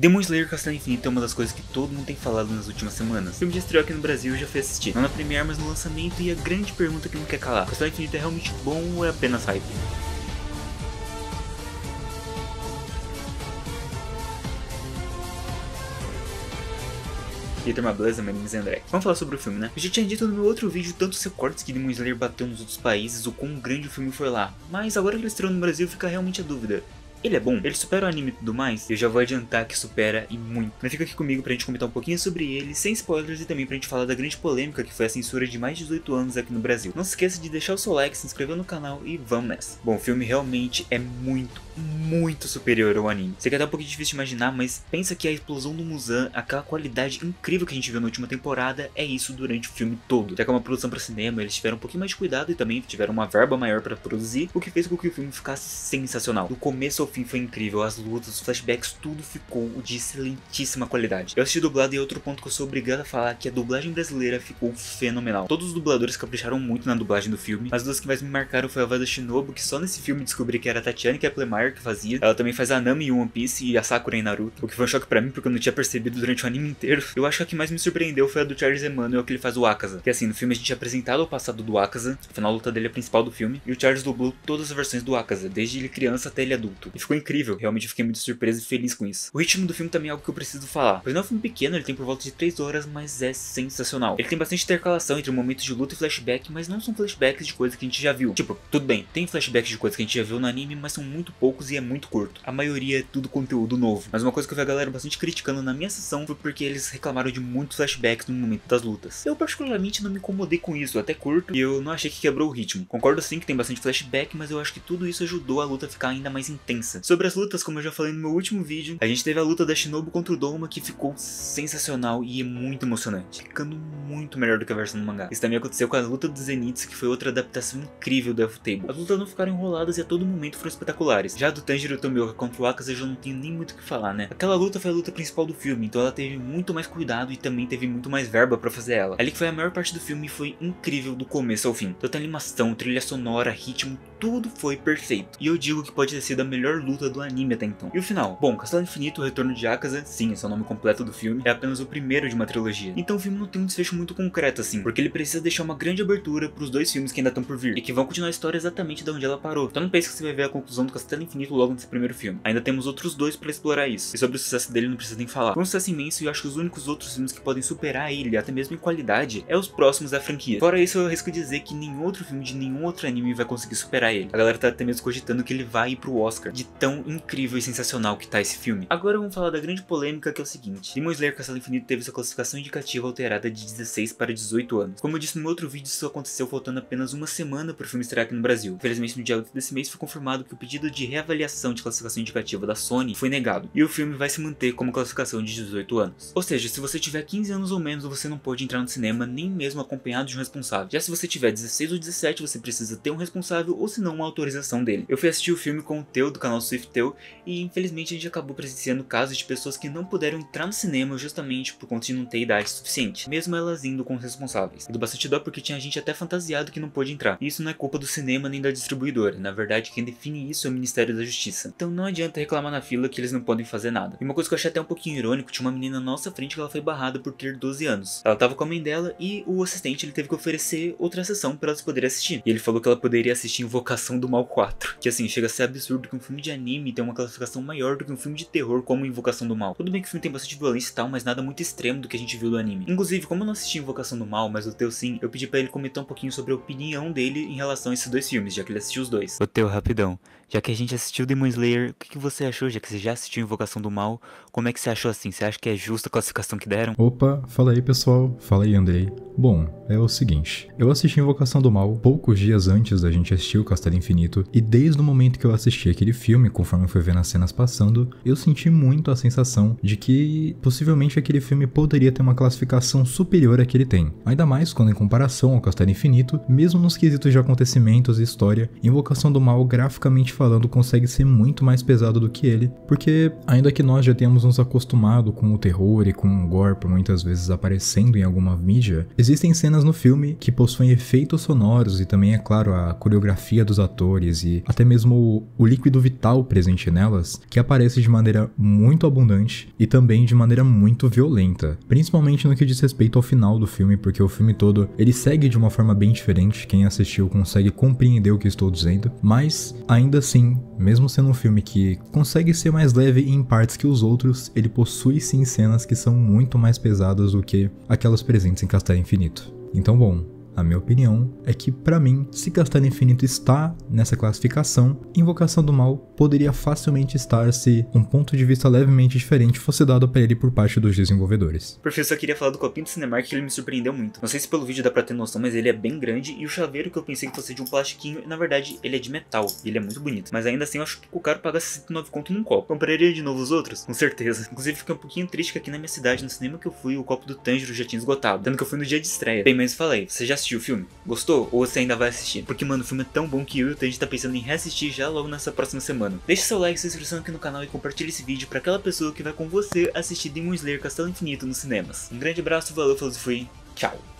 Demon Slayer Castelo Infinito é uma das coisas que todo mundo tem falado nas últimas semanas. O filme já estreou aqui no Brasil e eu já fui assistir. Não na Premiere, mas no lançamento, e a grande pergunta que não quer calar: Castelo Infinito é realmente bom ou é apenas hype? E aí, turma, beleza? Meu nome é André. Vamos falar sobre o filme, né? Eu já tinha dito no meu outro vídeo tantos recordes que Demon Slayer bateu nos outros países, o quão grande o filme foi lá. Mas agora que ele estreou no Brasil, fica realmente a dúvida: ele é bom? Ele supera o anime e tudo mais? Eu já vou adiantar que supera e muito. Mas fica aqui comigo pra gente comentar um pouquinho sobre ele, sem spoilers, e também pra gente falar da grande polêmica que foi a censura de mais de 18 anos aqui no Brasil. Não se esqueça de deixar o seu like, se inscrever no canal e vamos nessa. Bom, o filme realmente é muito superior ao anime. Sei que é até um pouquinho difícil de imaginar, mas pensa que a explosão do Muzan, aquela qualidade incrível que a gente viu na última temporada, é isso durante o filme todo. Já que é uma produção pra cinema, eles tiveram um pouquinho mais de cuidado e também tiveram uma verba maior pra produzir, o que fez com que o filme ficasse sensacional. Do começo ao fim foi incrível, as lutas, os flashbacks, tudo ficou de excelentíssima qualidade. Eu assisti dublado e é outro ponto que eu sou obrigado a falar, que a dublagem brasileira ficou fenomenal. Todos os dubladores capricharam muito na dublagem do filme. As duas que mais me marcaram foi a voz da Shinobu, que só nesse filme descobri que era a Tatiana Kepler que fazia. Ela também faz a Nami em One Piece e a Sakura em Naruto, o que foi um choque pra mim porque eu não tinha percebido durante o anime inteiro. Eu acho que a que mais me surpreendeu foi a do Charles Emmanuel, que ele faz o Akaza. Que assim, no filme a gente é apresentado o passado do Akaza, afinal a luta dele é a principal do filme, e o Charles dublou todas as versões do Akaza, desde ele criança até ele adulto. E ficou incrível, realmente fiquei muito surpreso e feliz com isso. O ritmo do filme também é algo que eu preciso falar, pois não é um filme pequeno, ele tem por volta de 3 horas, mas é sensacional. Ele tem bastante intercalação entre momentos de luta e flashback, mas não são flashbacks de coisas que a gente já viu. Tipo, tudo bem, tem flashbacks de coisas que a gente já viu no anime, mas são muito poucos e é muito curto. A maioria é tudo conteúdo novo. Mas uma coisa que eu vi a galera bastante criticando na minha sessão foi porque eles reclamaram de muitos flashbacks no momento das lutas. Eu particularmente não me incomodei com isso, até curto, e eu não achei que quebrou o ritmo. Concordo sim que tem bastante flashback, mas eu acho que tudo isso ajudou a luta a ficar ainda mais intensa. Sobre as lutas, como eu já falei no meu último vídeo, a gente teve a luta da Shinobu contra o Doma, que ficou sensacional e é muito emocionante, ficando muito melhor do que a versão do mangá. Isso também aconteceu com a luta do Zenitsu, que foi outra adaptação incrível do F-Table. As lutas não ficaram enroladas e a todo momento foram espetaculares. Já do Tanjiro Tomioka contra o Akaza eu já não tenho nem muito o que falar, né? Aquela luta foi a luta principal do filme, então ela teve muito mais cuidado e também teve muito mais verba pra fazer ela. Ali que foi a maior parte do filme e foi incrível do começo ao fim. Tanta animação, trilha sonora, ritmo, tudo foi perfeito. E eu digo que pode ter sido a melhor luta do anime até então. E o final? Bom, Castelo Infinito, o Retorno de Akaza, sim, esse é o nome completo do filme, é apenas o primeiro de uma trilogia. Então o filme não tem um desfecho muito concreto assim, porque ele precisa deixar uma grande abertura pros dois filmes que ainda estão por vir, e que vão continuar a história exatamente de onde ela parou. Então não pense que você vai ver a conclusão do Castelo Infinito logo nesse primeiro filme. Ainda temos outros dois pra explorar isso, e sobre o sucesso dele não precisa nem falar. Foi um sucesso imenso e eu acho que os únicos outros filmes que podem superar ele, até mesmo em qualidade, é os próximos da franquia. Fora isso, eu arrisco dizer que nenhum outro filme de nenhum outro anime vai conseguir superar ele. A galera tá até mesmo cogitando que ele vai ir pro Oscar, de tão incrível e sensacional que tá esse filme. Agora vamos falar da grande polêmica, que é o seguinte: Demon Slayer Castelo Infinito teve sua classificação indicativa alterada de 16 para 18 anos. Como eu disse no meu outro vídeo, isso aconteceu faltando apenas uma semana pro filme estrear aqui no Brasil. Infelizmente, no dia 8 desse mês foi confirmado que o pedido de reavaliação de classificação indicativa da Sony foi negado, e o filme vai se manter como classificação de 18 anos. Ou seja, se você tiver 15 anos ou menos, você não pode entrar no cinema, nem mesmo acompanhado de um responsável. Já se você tiver 16 ou 17, você precisa ter um responsável ou se não uma autorização dele. Eu fui assistir o filme com o Teu, do canal Swifteu, e infelizmente a gente acabou presenciando casos de pessoas que não puderam entrar no cinema justamente por conta de não ter idade suficiente, mesmo elas indo com os responsáveis. E do bastante dó porque tinha gente até fantasiado que não pôde entrar. E isso não é culpa do cinema nem da distribuidora, na verdade quem define isso é o Ministério da Justiça. Então não adianta reclamar na fila que eles não podem fazer nada. E uma coisa que eu achei até um pouquinho irônico, tinha uma menina na nossa frente que ela foi barrada por ter 12 anos. Ela tava com a mãe dela e o assistente ele teve que oferecer outra sessão pra elas poderem assistir. E ele falou que ela poderia assistir Invocação do Mal 4. Que assim, chega a ser absurdo que um filme de anime tem uma classificação maior do que um filme de terror como Invocação do Mal. Tudo bem que o filme tem bastante violência e tal, mas nada muito extremo do que a gente viu do anime. Inclusive, como eu não assisti Invocação do Mal, mas o Teu sim, eu pedi pra ele comentar um pouquinho sobre a opinião dele em relação a esses dois filmes, já que ele assistiu os dois. O Teu, rapidão. Já que a gente assistiu Demon Slayer, o que você achou? Já que você já assistiu Invocação do Mal, como é que você achou assim? Você acha que é justa a classificação que deram? Opa, fala aí pessoal, fala aí Andrei. Bom, é o seguinte, eu assisti Invocação do Mal poucos dias antes da gente assistir o Castelo Infinito, e desde o momento que eu assisti aquele filme, conforme eu fui vendo as cenas passando, eu senti muito a sensação de que possivelmente aquele filme poderia ter uma classificação superior à que ele tem. Ainda mais quando em comparação ao Castelo Infinito, mesmo nos quesitos de acontecimentos e história, Invocação do Mal graficamente falando, consegue ser muito mais pesado do que ele, porque ainda que nós já tenhamos nos acostumado com o terror e com o gore por muitas vezes aparecendo em alguma mídia, existem cenas no filme que possuem efeitos sonoros e também, é claro, a coreografia dos atores e até mesmo o líquido vital presente nelas, que aparece de maneira muito abundante e também de maneira muito violenta, principalmente no que diz respeito ao final do filme, porque o filme todo ele segue de uma forma bem diferente, quem assistiu consegue compreender o que estou dizendo, mas ainda assim, mesmo sendo um filme que consegue ser mais leve em partes que os outros, ele possui sim cenas que são muito mais pesadas do que aquelas presentes em Castelo Infinito. Então bom, a minha opinião é que, pra mim, se Castelo Infinito está nessa classificação, Invocação do Mal poderia facilmente estar se um ponto de vista levemente diferente fosse dado pra ele por parte dos desenvolvedores. Por fim, eu só queria falar do copinho do Cinemark, que ele me surpreendeu muito. Não sei se pelo vídeo dá pra ter noção, mas ele é bem grande, e o chaveiro que eu pensei que fosse de um plastiquinho, na verdade, ele é de metal, e ele é muito bonito. Mas ainda assim, eu acho que o caro paga 69 conto num copo. Compraria de novo os outros? Com certeza. Inclusive, fiquei um pouquinho triste que aqui na minha cidade, no cinema que eu fui, o copo do Tanjiro já tinha esgotado, dando que eu fui no dia de estreia. Bem, mas falei, você já assistiu o filme? Gostou? Ou você ainda vai assistir? Porque, mano, o filme é tão bom que eu e o Tanji tá pensando em reassistir já logo nessa próxima semana. Deixa seu like, sua inscrição aqui no canal e compartilha esse vídeo pra aquela pessoa que vai com você assistir Demon Slayer Castelo Infinito nos cinemas. Um grande abraço, valeu, falou e fui. Tchau.